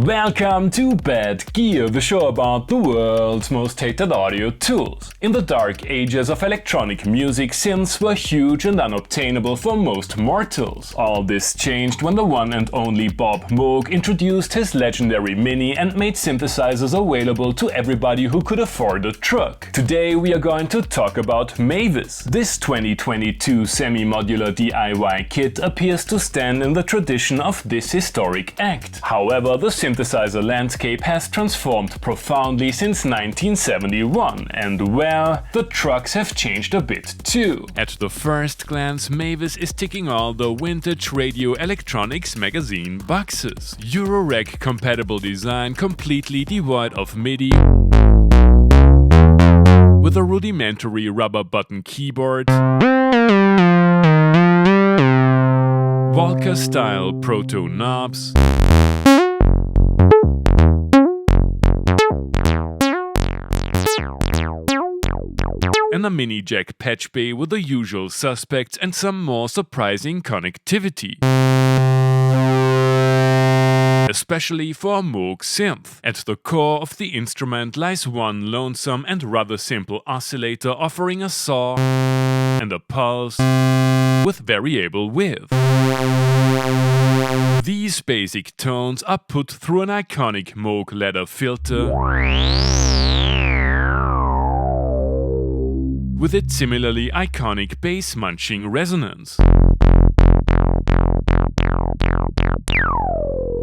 Welcome to Bad Gear, the show about the world's most hated audio tools. In the dark ages of electronic music, synths were huge and unobtainable for most mortals. All this changed when the one and only Bob Moog introduced his legendary Mini and made synthesizers available to everybody who could afford a truck. Today we are going to talk about Mavis. This 2022 semi-modular DIY kit appears to stand in the tradition of this historic act. However, the synthesizer landscape has transformed profoundly since 1971, and well, the trucks have changed a bit too. At the first glance, Mavis is ticking all the vintage radio electronics magazine boxes. Eurorack compatible design, completely devoid of MIDI, with a rudimentary rubber button keyboard, Volca style proto knobs, and a mini jack patch bay with the usual suspects and some more surprising connectivity. Especially for a Moog synth. At the core of the instrument lies one lonesome and rather simple oscillator offering a saw and a pulse with variable width. These basic tones are put through an iconic Moog ladder filter with its similarly iconic bass-munching resonance.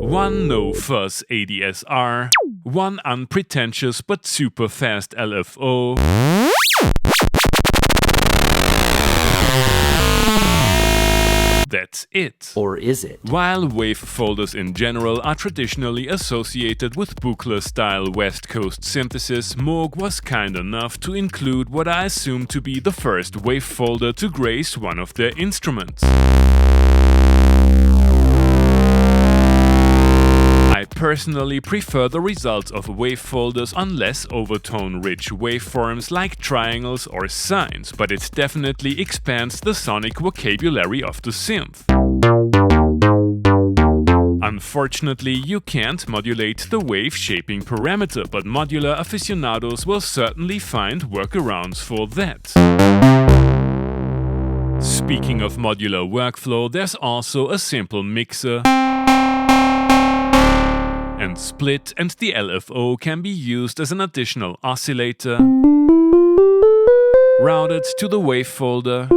One no-fuzz ADSR, one unpretentious but super fast LFO, that's it. Or is it? While Wavefolders in general are traditionally associated with Buchla-style West Coast synthesis, Moog was kind enough to include what I assume to be the first Wavefolder to grace one of their instruments. I personally prefer the results of Wavefolders on less overtone-rich waveforms like triangles or sines, but it definitely expands the sonic vocabulary of the synth. Unfortunately, you can't modulate the wave shaping parameter, but modular aficionados will certainly find workarounds for that. Speaking of modular workflow, there's also a simple mixer and split, and the LFO can be used as an additional oscillator, routed to the Wavefolder,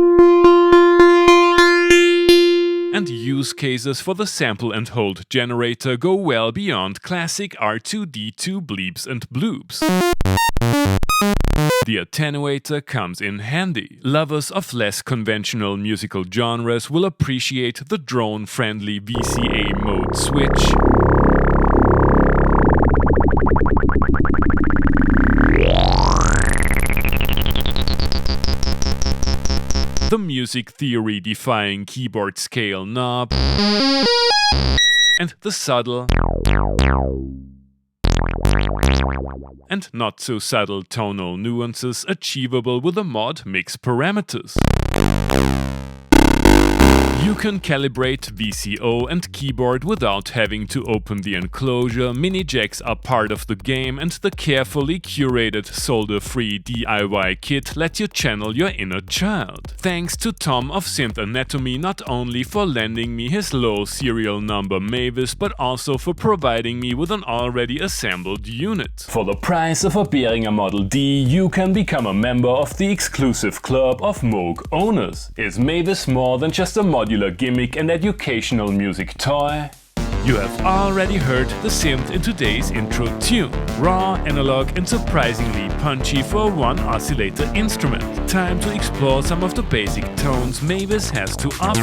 and use cases for the sample and hold generator go well beyond classic R2D2 bleeps and bloops. The Attenuator comes in handy. Lovers of less conventional musical genres will appreciate the drone-friendly VCA mode switch, the music theory defying keyboard scale knob, and the subtle and not so subtle tonal nuances achievable with the mod mix parameters. You can calibrate VCO and keyboard without having to open the enclosure. Mini jacks are part of the game, and the carefully curated solder-free DIY kit lets you channel your inner child. Thanks to Tom of Synth Anatomy not only for lending me his low serial number Mavis, but also for providing me with an already assembled unit. For the price of a Behringer Model D, you can become a member of the exclusive club of Moog owners. Is Mavis more than just a modular gimmick and educational music toy? You have already heard the synth in today's intro tune. Raw, analog and surprisingly punchy for one oscillator instrument. Time to explore some of the basic tones Mavis has to offer.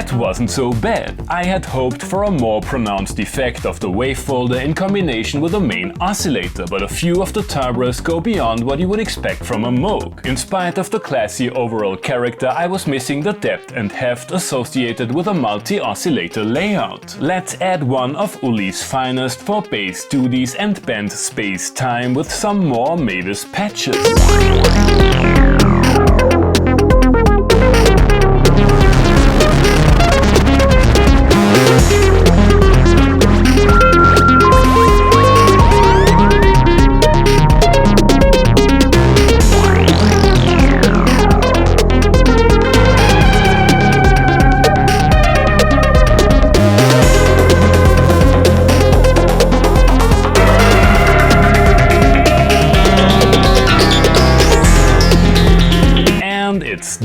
that wasn't so bad. I had hoped for a more pronounced effect of the Wavefolder in combination with the main oscillator, but a few of the turbos go beyond what you would expect from a Moog. In spite of the classy overall character, I was missing the depth and heft associated with a multi-oscillator layout. Let's add one of Uli's finest for bass duties and bend space-time with some more Mavis patches.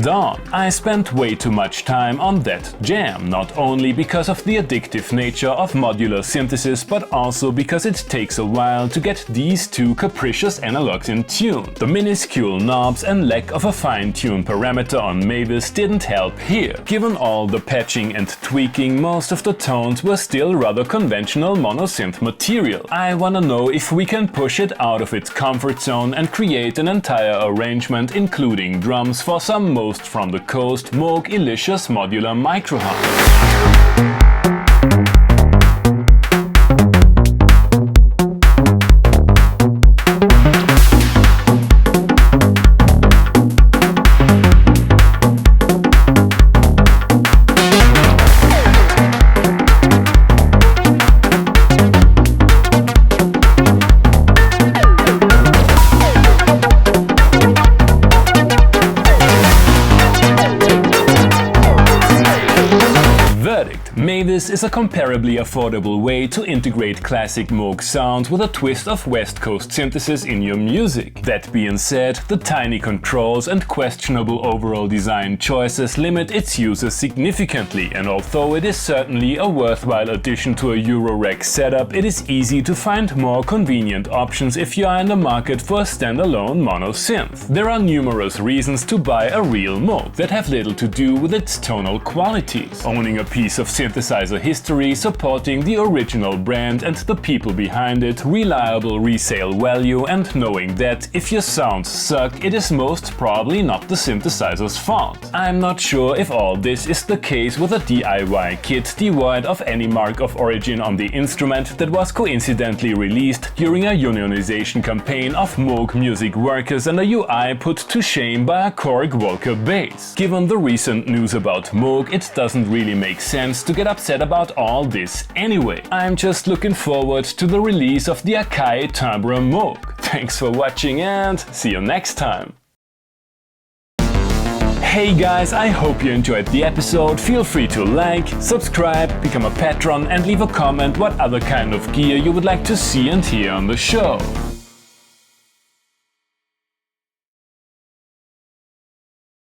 Done. I spent way too much time on that jam, not only because of the addictive nature of modular synthesis, but also because it takes a while to get these two capricious analogs in tune. The minuscule knobs and lack of a fine-tune parameter on Mavis didn't help here. Given all the patching and tweaking, most of the tones were still rather conventional monosynth material. I wanna know if we can push it out of its comfort zone and create an entire arrangement including drums for some most from the coast Moog Ilicious modular Microhouse. Mavis is a comparably affordable way to integrate classic Moog sounds with a twist of West Coast synthesis in your music. That being said, the tiny controls and questionable overall design choices limit its uses significantly, and although it is certainly a worthwhile addition to a eurorack setup, it is easy to find more convenient options if you are in the market for a standalone mono synth. There are numerous reasons to buy a real Moog that have little to do with its tonal qualities. Owning a piece of synthesizer history, supporting the original brand and the people behind it, reliable resale value, and knowing that if your sounds suck, it is most probably not the synthesizer's fault. I'm not sure if all this is the case with a DIY kit devoid of any mark of origin on the instrument that was coincidentally released during a unionization campaign of Moog music workers and a UI put to shame by a Korg Walker bass. Given the recent news about Moog, it doesn't really make sense to get upset about all this anyway. I'm just looking forward to the release of the Akai Timbre Moog. Thanks for watching and see you next time! Hey guys, I hope you enjoyed the episode. Feel free to like, subscribe, become a patron and leave a comment what other kind of gear you would like to see and hear on the show.